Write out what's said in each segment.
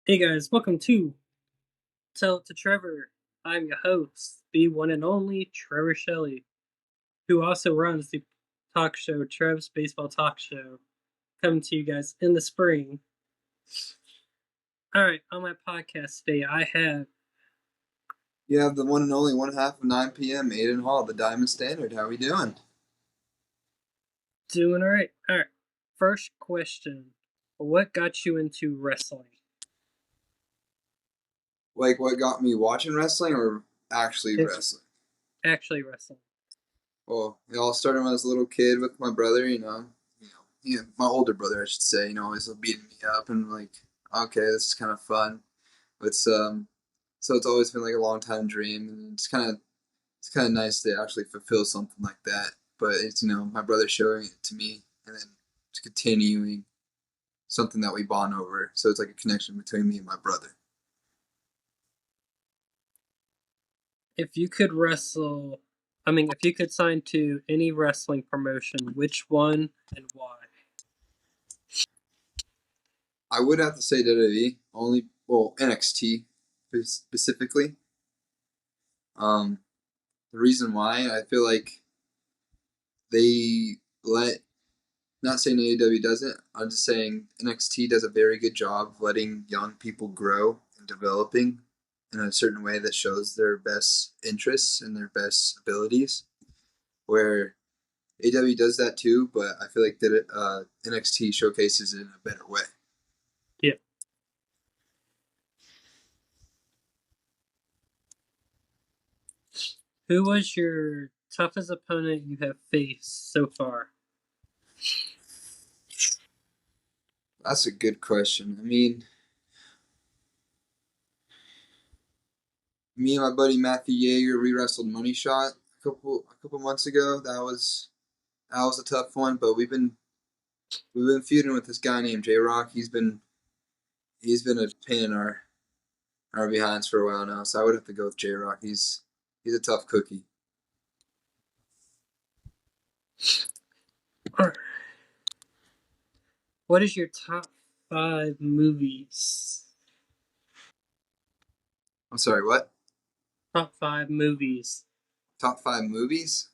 Hey guys, welcome to Tell It to Trevor. I'm your host, the one and only Trevor Shelley, who also runs the talk show Trev's Baseball Talk Show, coming to you guys in the spring. Alright, on my podcast today, I have. You have the one and only one half of 9 p.m. Aiden Hall, the Diamond Standard. How we doing? Doing alright. Alright, first question. What got you into wrestling? Like, what got me watching wrestling or actually It's wrestling? actually wrestling. Well, it all started when I was a little kid with my brother. My older brother, I should say. Always beating me up and like, okay, this is kind of fun. It's so it's always been like a long time dream, and it's kind of nice to actually fulfill something like that. But it's my brother showing it to me, and then it's continuing something that we bond over. So it's like a connection between me and my brother. If you could wrestle, if you could sign to any wrestling promotion, which one and why? I would have to say WWE only, well, NXT specifically. Um, the reason why I feel like they let, not saying AEW doesn't, I'm just saying NXT does a very good job of letting young people grow and developing in a certain way that shows their best interests and their best abilities. Where AEW does that too, but I feel like that NXT showcases it in a better way. Yeah. Who was your toughest opponent you have faced so far? That's a good question. I mean, me and my buddy Matthew Yeager we wrestled Money Shot a couple months ago. That was a tough one, but we've been feuding with this guy named J Rock. He's been a pain in our behinds for a while now. So I would have to go with J Rock. He's a tough cookie. What is your top 5 movies? I'm sorry, what? Top 5 movies. Top five movies?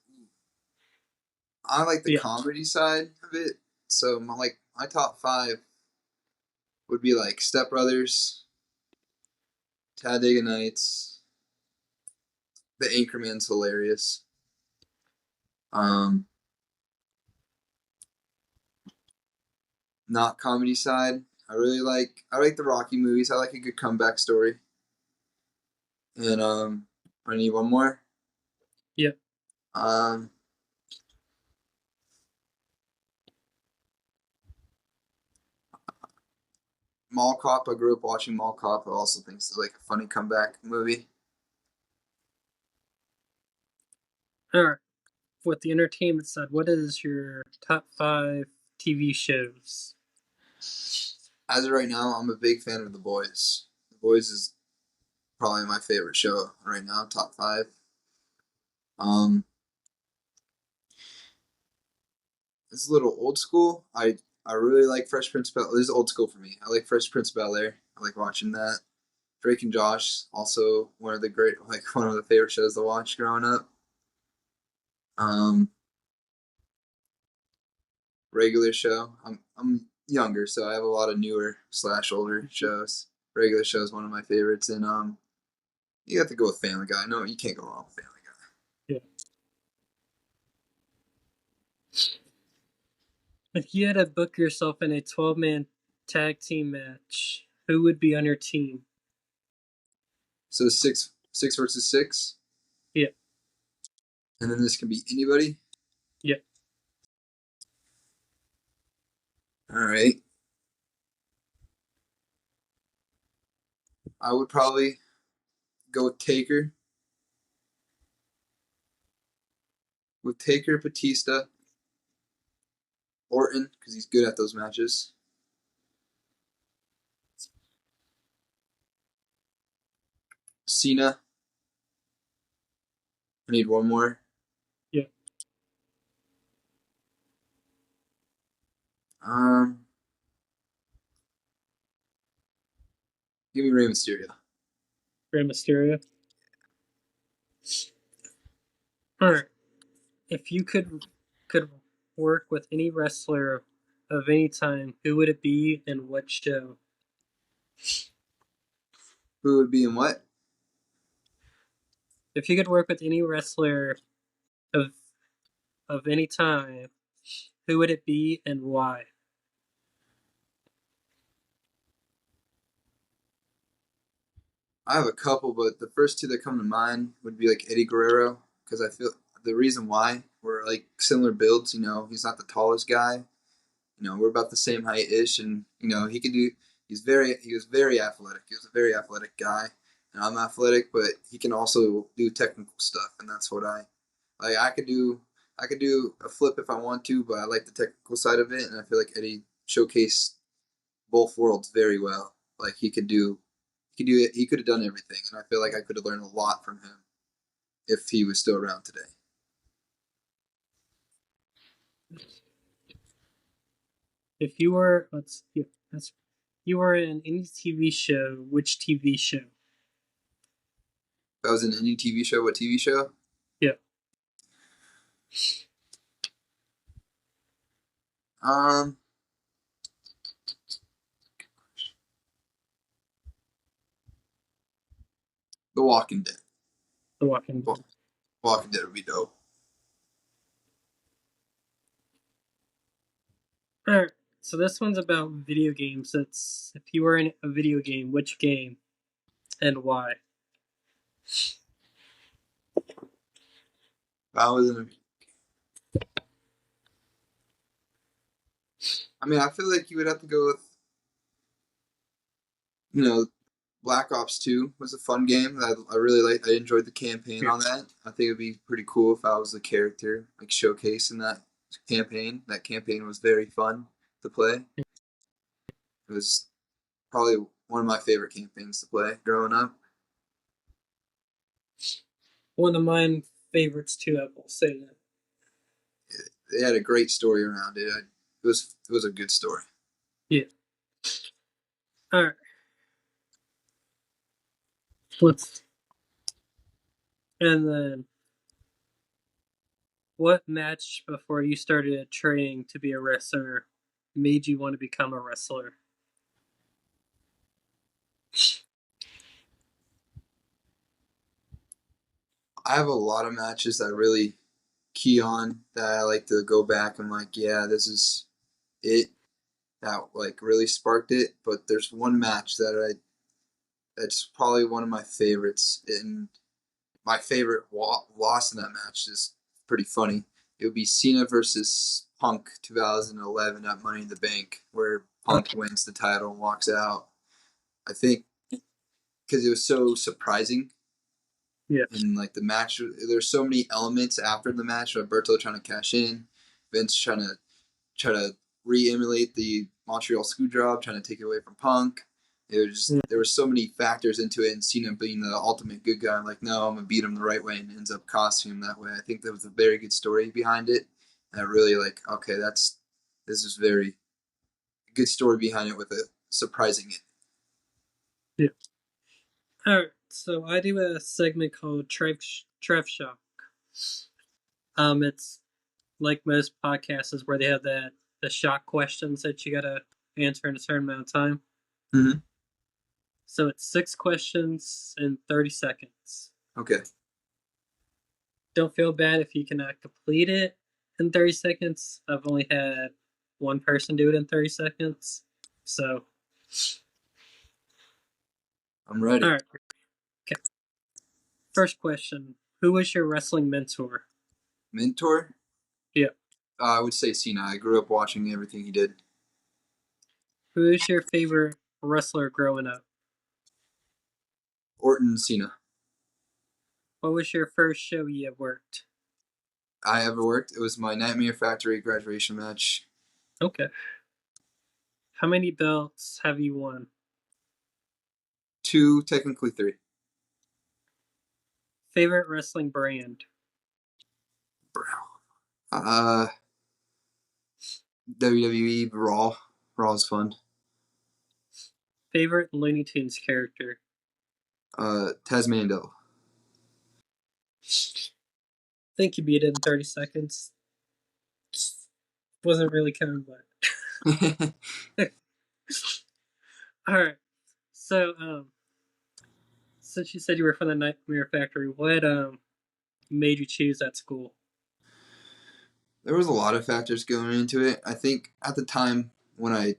I like the Yeah. comedy side of it. So my top five would be like Step Brothers, Talladega Nights, The Anchorman's hilarious. Um, Not comedy side. I like the Rocky movies. I like a good comeback story. And I need one more. Yep. Um, Mall Cop. I grew up watching Mall Cop. I also think it's like a funny comeback movie. Alright. With the entertainment side, what is your top 5 TV shows? As of right now, I'm a big fan of The Boys. The Boys is probably my favorite show right now. Top five. Um, it's a little old school. I really like Fresh Prince of Bel. This is old school for me. I like Fresh Prince of Bel Air. I like watching that. Drake and Josh, also one of the favorite shows to watch growing up. Um, Regular show. I'm younger, so I have a lot of newer slash older shows. Regular show is one of my favorites, and you have to go with Family Guy. No, you can't go wrong with Family Guy. Yeah. If you had to book yourself in a 12-man tag team match, who would be on your team? So six versus six, Yeah. and then this can be anybody. Yeah. All right. I would probably go with Taker, Batista, Orton because he's good at those matches. Cena. I need one more. Yeah. Um, Give me Rey Mysterio. Rey Mysterio. All right. If you could work with any wrestler of any time, who would it be and what show? Who would be in what? If you could work with any wrestler of any time, who would it be and why? I have a couple, but the first two that come to mind would be like Eddie Guerrero, because I feel the reason why we're like similar builds. You know, he's not the tallest guy. You know, we're about the same height ish, and you know he can do. He was very athletic. He was a very athletic guy, and I'm athletic, but he can also do technical stuff, and that's what I like. I could do a flip if I want to, but I like the technical side of it, and I feel like Eddie showcased both worlds very well. Like he could do it. He could have done everything, and I feel like I could have learned a lot from him if he was still around today. If you were, you were in any TV show, which TV show? If I was in any TV show, what TV show? Yeah. Um, The Walking Dead. The Walking Dead. Walking Dead would be dope. All right. So this one's about video games. It's if you were in a video game, which game and why? I was in. I mean, I feel like you would have to go with, you know, Black Ops 2 was a fun game. I really liked. I enjoyed the campaign on that. I think it'd be pretty cool if I was the character, like showcasing that campaign. That campaign was very fun to play. It was probably one of my favorite campaigns to play growing up. One of my favorites too. I will say that. It had a great story around it. It was a good story. Yeah. All right. Let's and then what match before you started training to be a wrestler made you want to become a wrestler? I have a lot of matches that I really key on that I like to go back and like, yeah, this is it. That like really sparked it. But there's one match that's probably one of my favorites, and my favorite loss in that match is pretty funny. It would be Cena versus Punk 2011 at Money in the Bank, where Punk wins the title and walks out. I think because it was so surprising. Yeah. And like the match, there's so many elements after the match. Roberto trying to cash in, Vince try to re-emulate the Montreal Screwjob, trying to take it away from Punk. There were so many factors into it, and Cena being the ultimate good guy. I'm like, no, I'm gonna beat him the right way, and ends up costing him that way. I think there was a very good story behind it, and I really like. Okay, this is very good story behind it with a surprising it. Yeah. All right. So I do a segment called Trev Shock. It's like most podcasts is where they have the shock questions that you gotta answer in a certain amount of time. Mm-hmm. So it's 6 questions in 30 seconds. Okay. Don't feel bad if you cannot complete it in 30 seconds. I've only had one person do it in 30 seconds. So, I'm ready. all right. Okay. First question. Who was your wrestling mentor? Mentor? Yeah. I would say Cena. I grew up watching everything he did. Who is your favorite wrestler growing up? Orton, Cena. What was your first show you have worked? I ever worked. It was my Nightmare Factory graduation match. Okay. How many belts have you won? 2, technically 3. Favorite wrestling brand? Uh, WWE Raw. Raw is fun. Favorite Looney Tunes character? Tasmanian Devil. Think you beat it in 30 seconds. Wasn't really coming, but all right. So, since you said you were from the Nightmare Factory, what made you choose that school? There was a lot of factors going into it. I think at the time when I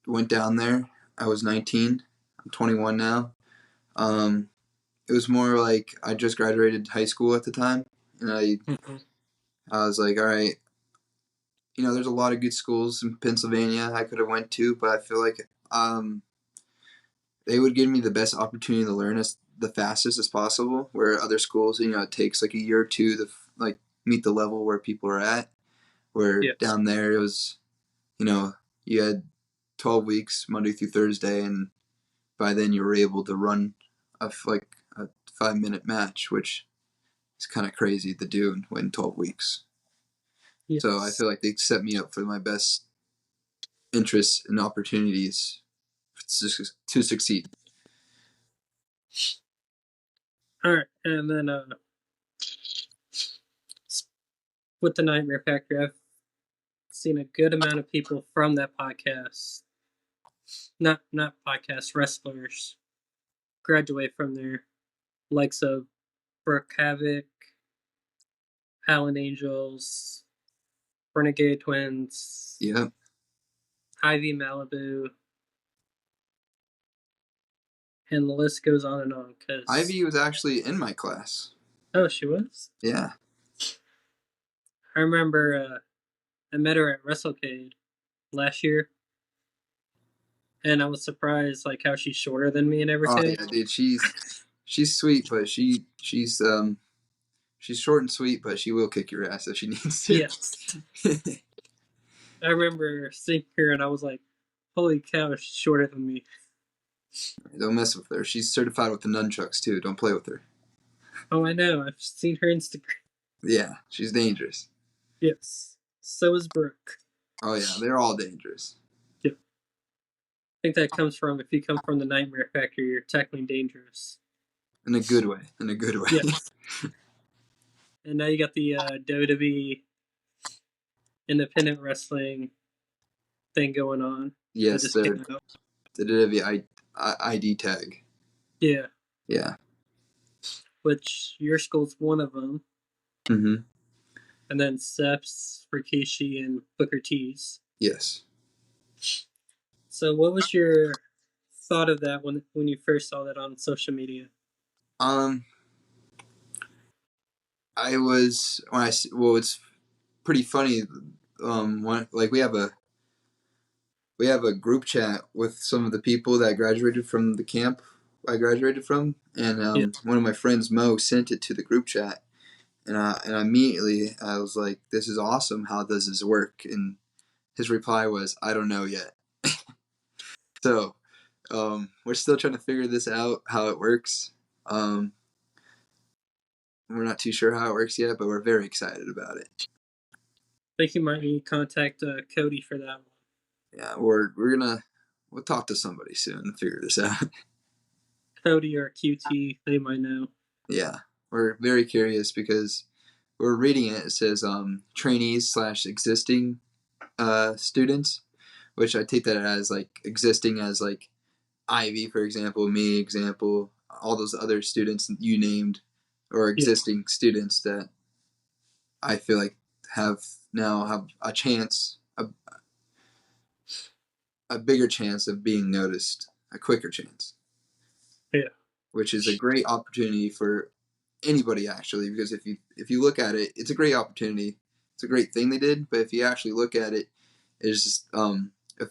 went down there, I was 19. I'm 21 now. Um, it was more like I just graduated high school at the time, and Mhm. I was like, all right, there's a lot of good schools in Pennsylvania I could have went to, but I feel like they would give me the best opportunity to learn as the fastest as possible. Where other schools, it takes like a year or two to like meet the level where people are at. Where Yes. down there it was, you had 12 weeks Monday through Thursday, and by then you were able to run like a 5-minute match, which is kind of crazy to do in 12 weeks. So I Yes. feel like they set me up for my best interests and opportunities to succeed. All right, and then with the Nightmare Factory, I've seen a good amount of people from that podcast, not podcast wrestlers, graduate from there, likes of Brooke Havoc, Howlin' Angels, Renegade Twins, Yeah, Ivy Malibu, and the list goes on and on. Cause Ivy was actually in my class. oh, she was. Yeah, I remember I met her at WrestleCade last year, and I was surprised like how she's shorter than me and oh everything. yeah, dude, she's sweet, but she's short and sweet, but she will kick your ass if she needs to. Yes, I remember seeing her and I was like, "Holy cow, she's shorter than me." Don't mess with her. She's certified with the nunchucks too. Don't play with her. Oh, I know. I've seen her Instagram. Yeah, she's dangerous. Yes. So is Brooke. Oh yeah, they're all dangerous Yeah. I think that comes from if you come from the Nightmare Factory, you're technically dangerous. in a good way. In a good way. Yes. And now you got the WWE independent wrestling thing going on that Yes, just they're came out. the ID tag. Yeah. Yeah. Which your school's one of them. Mm-hmm. And then Steph's, Rikishi, and Booker T's. Yes. So, what was your thought of that when you first saw that on social media? Um, I was when I well, it's pretty funny. When like we have a group chat with some of the people that graduated from the camp I graduated from, and Yeah. one of my friends Mo sent it to the group chat, and immediately I was like, "This is awesome. How does this work?" And his reply was, "I don't know yet." So we're still trying to figure this out how it works. Um, we're not too sure how it works yet, but we're very excited about it. I think you might need to contact Cody for that one. Yeah, we'll talk to somebody soon and figure this out. Cody or QT, they might know. Yeah, we're very curious because we're reading it. It says trainees slash existing students, which I take that as like existing as like Ivy, for example, me, example, all those other students you named, or Yeah. existing students that I feel like have a chance, a bigger chance of being noticed, a quicker chance, Yeah. which is a great opportunity for anybody actually. Because if you look at it, it's a great opportunity. It's a great thing they did. But if you actually look at it, it's just if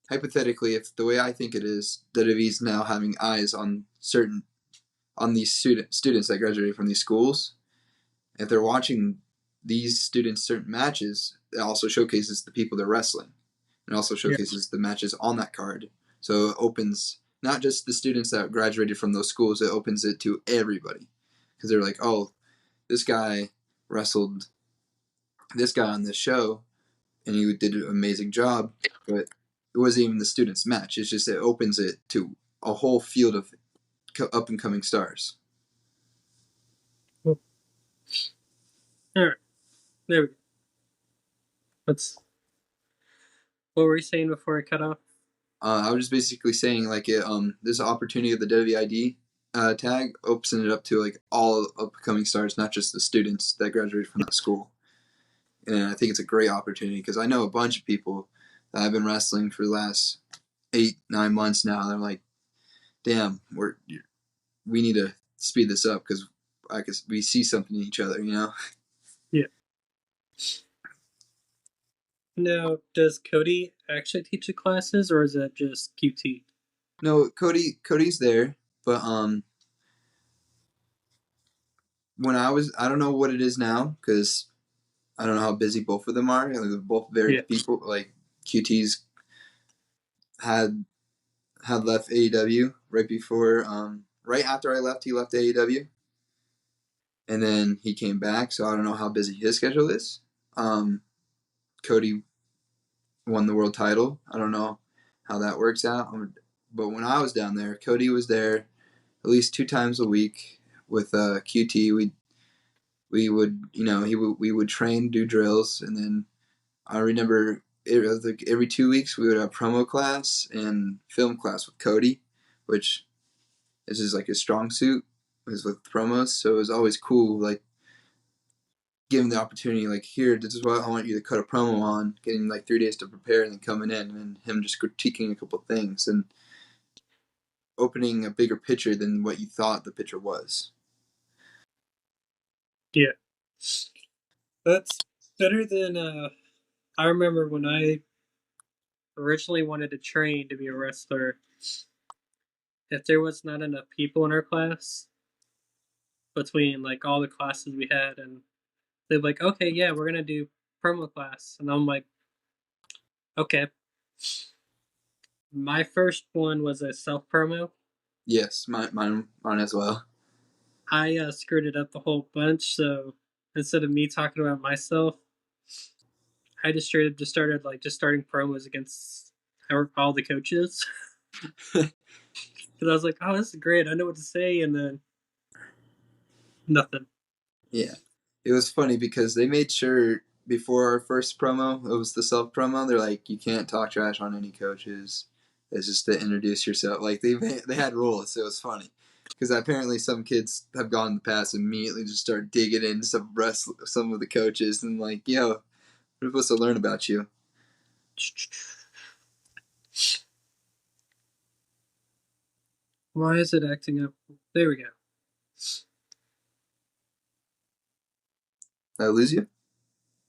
hypothetically, if the way I think it is, WWE's now having eyes on these students that graduated from these schools. If they're watching these students certain matches, it also showcases the people they're wrestling. It also Yeah. showcases the matches on that card. So it opens not just the students that graduated from those schools, it opens it to everybody. Because they're like, oh, this guy wrestled this guy on this show and he did an amazing job, but it wasn't even the students match. It's just it opens it to a whole field of up and coming stars. All right, there we go. What were you saying before I cut off? I was just basically saying like this opportunity of the WID tag opens it up to like all upcoming stars, not just the students that graduated from that school. And I think it's a great opportunity because I know a bunch of people that have been wrestling for the last 8-9 months now. They're like, damn, we need to speed this up because we see something in each other, you know. Yeah. Now, does Cody actually teach the classes, or is that just QT? No, Cody's there, but when I don't know what it is now because I don't know how busy both of them are. They're both very Yeah. people. Like QT's had left AEW right before, right after I left. He left AEW, and then he came back. So I don't know how busy his schedule is. Cody won the world title. I don't know how that works out. But when I was down there, Cody was there at least 2 times a week with QT. We would we would train, do drills, and then I remember it was like every 2 weeks we would have promo class and film class with Cody, which is like his strong suit is with promos. So it was always cool, like giving the opportunity, like here, this is what I want you to cut a promo on, getting like 3 days to prepare and then coming in and him just critiquing a couple things and opening a bigger picture than what you thought the picture was. Yeah. That's better than I remember when I originally wanted to train to be a wrestler. If there was not enough people in our class between like all the classes we had, and they'd be like, "Okay, yeah, we're gonna do promo class," and I'm like, "Okay." My first one was a self promo. Yes, mine as well. I screwed it up a whole bunch, so instead of me talking about myself, I just straight up just started like just starting promos against all the coaches. Because I was like, "Oh, this is great! I know what to say," and then nothing. Yeah, it was funny because they made sure before our first promo, it was the self promo. They're like, you can't talk trash on any coaches. It's just to introduce yourself. Like they had rules. So it was funny because apparently some kids have gone in the past and immediately just start digging in some of the coaches and like, yo, we're supposed to learn about you. Why is it acting up? There we go. Did I lose you?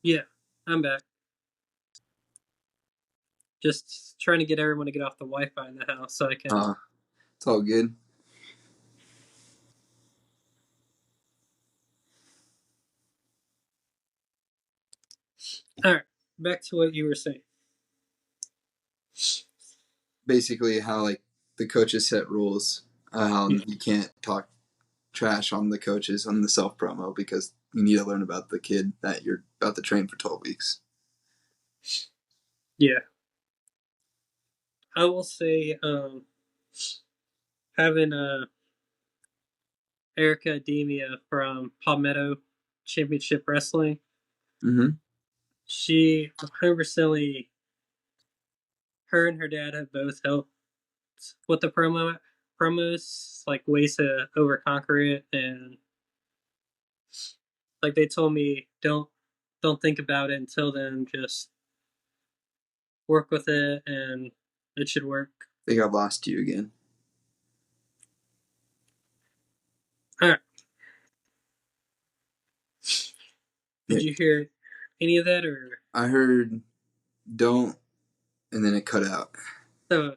Yeah, I'm back. Just trying to get everyone to get off the Wi-Fi in the house so I can. It's all good. All right, back to what you were saying. Basically, how like the coaches set rules. How you can't talk trash on the coaches on the self promo because you need to learn about the kid that you're about to train for 12 weeks. Yeah, I will say, having Erica Demia from Palmetto Championship Wrestling, Mm-hmm. she 100%. Her and her dad have both helped with the promos, like ways to overconquer it, and like they told me, don't think about it until then. Just work with it, and it should work. I think I've lost you again. All right. Yeah, Did you hear any of that, or I heard don't, and then it cut out. so?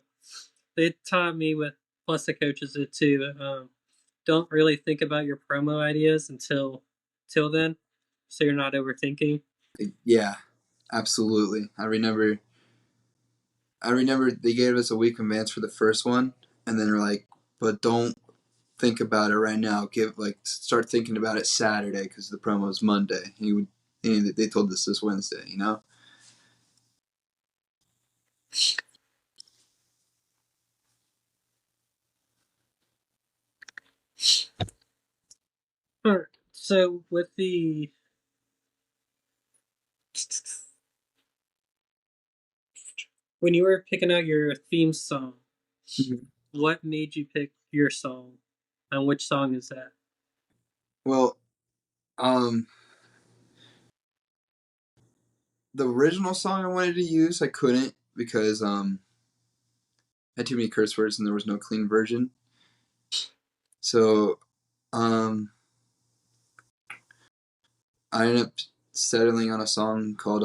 They taught me with plus the coaches did too. Don't really think about your promo ideas till then, so you're not overthinking. Yeah, absolutely. I remember they gave us a week in advance for the first one, and then they're like, but don't think about it right now. Start thinking about it Saturday because the promo is Monday. They told us this Wednesday. You know. Alright, so with the when you were picking out your theme song, Mhm. what made you pick your song, and which song is that? Well, um, the original song I wanted to use, I couldn't because I had too many curse words and there was no clean version. So um, I ended up settling on a song called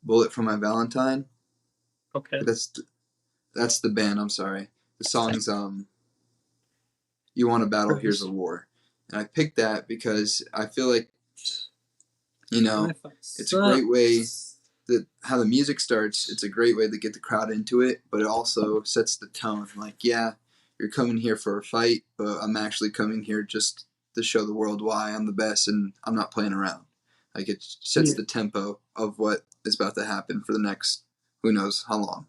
"Bullet for My Valentine." Okay. That's the band. I'm sorry. The song's "You Want a Battle, Here's a Rhodes. War," and I picked that because I feel like you know Wi-Fi it's a great way sucks. that how the music starts. It's a great way to get the crowd into it, but it also sets the tone. Like, yeah, you're coming here for a fight, but I'm actually coming here just to show the world why I'm the best and I'm not playing around. Like, it sets Yeah. the tempo of what is about to happen for the next who knows how long.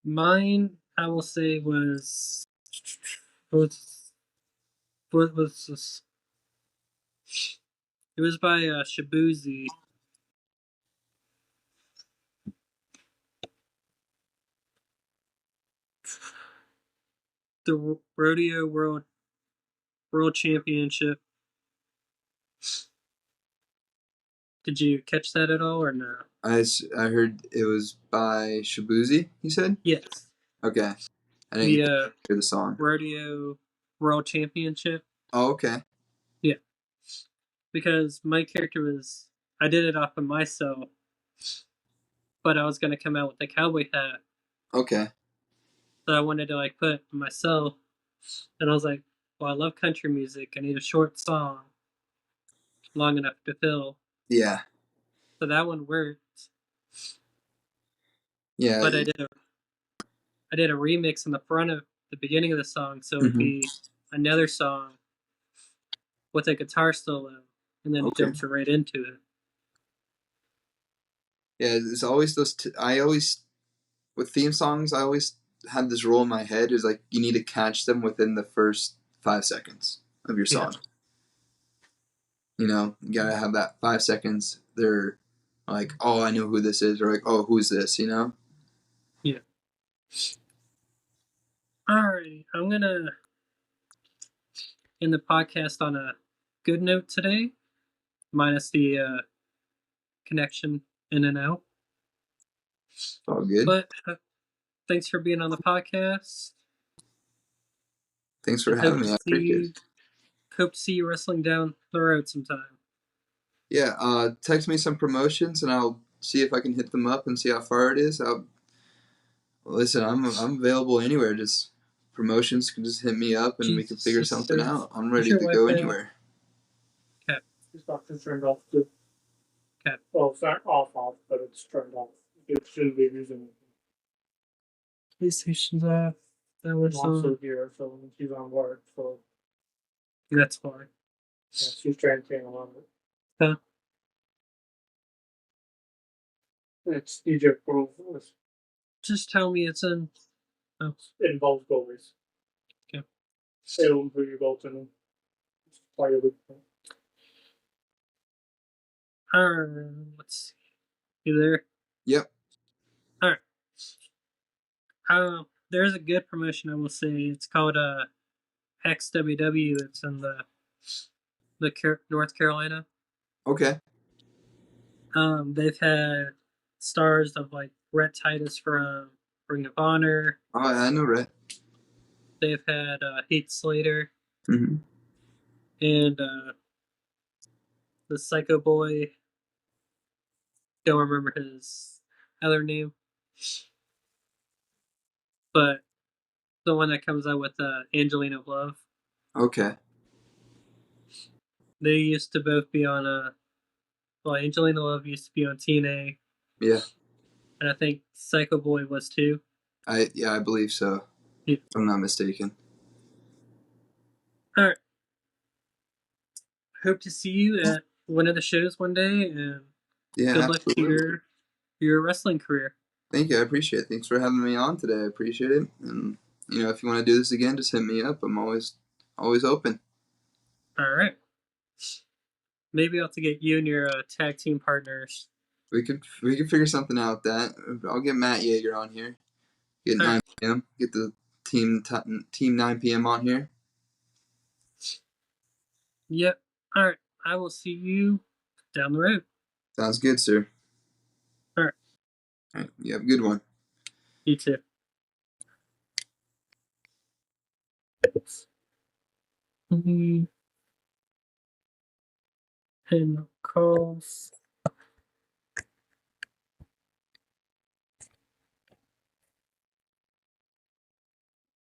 Mine, I will say, was what was this? It was by Shabuzi. The Rodeo World Championship. Did you catch that at all or no? I heard it was by Shabuzi. You said Yes. okay. I didn't The hear the song. Rodeo World Championship. Oh, okay. Yeah. Because my character was, I did it off of myself, but I was gonna come out with a cowboy hat. Okay. So I wanted to like put myself, and I was like, well, I love country music. I need a short song long enough to fill. Yeah. So that one worked. Yeah. But I did a remix in the front of the beginning of the song, so it'd Mm-hmm. be another song with a guitar solo, and then it Okay. jumps right into it. Yeah. It's always those. I always with theme songs. I always had this rule in my head is like you need to catch them within the first 5 seconds of your Yeah, song. You gotta have that 5 seconds. They're like, oh, I know who this is, or like, oh, who's this? yeah. Alright, I'm gonna end the podcast on a good note today, minus the connection in and out. It's all good. But thanks for being on the podcast, Thanks for and having me. I appreciate it. hope to see you wrestling down the road sometime. Yeah. Text me some promotions, and I'll see if I can hit them up and see how far it is. Listen. I'm available anywhere. Just promotions can just hit me up, and we can Jesus, figure just something says, out. I'm is ready your to go Wi-Fi off? anywhere. Cat, His doctor's turned off too. cat. Well, it's not off, but it's turned off. It shouldn't be using it. PlayStation's off. That was I'm also here, so she's on work, so That's fine. yeah, she's trying to on it. Huh? It's Egypt rules. Just tell me it's in. Oh, It involves goalies. okay. It'll improve your goals and play with. Let's see. You there? Yep. All right. There's a good promotion I will say. It's called XWW. It's in the North Carolina. Okay. They've had stars of like Rhett Titus from Ring of Honor. Oh, I know, right? They've had Heath Slater Mm-hmm. and the Psycho Boy. Don't remember his other name, but the one that comes out with Angelina Love. Okay. They used to both be on well, Angelina Love used to be on TNA, Yeah. and I think Psycho Boy was too. I believe so. Yeah. If I'm not mistaken. All right. Hope to see you at one of the shows one day, and Yeah, good luck to absolutely. your wrestling career. Thank you. I appreciate it. Thanks for having me on today. I appreciate it. And if you want to do this again, just hit me up. I'm always open. All right. Maybe I'll have to get you and your tag team partners. We could figure something out with that. I'll get Matt Yeager on here. Get All 9 right. p.m. Get the team 9 p.m. on here. Yep. All right. I will see you down the road. Sounds good, sir. All right. All right. You have a good one. You too. And calls.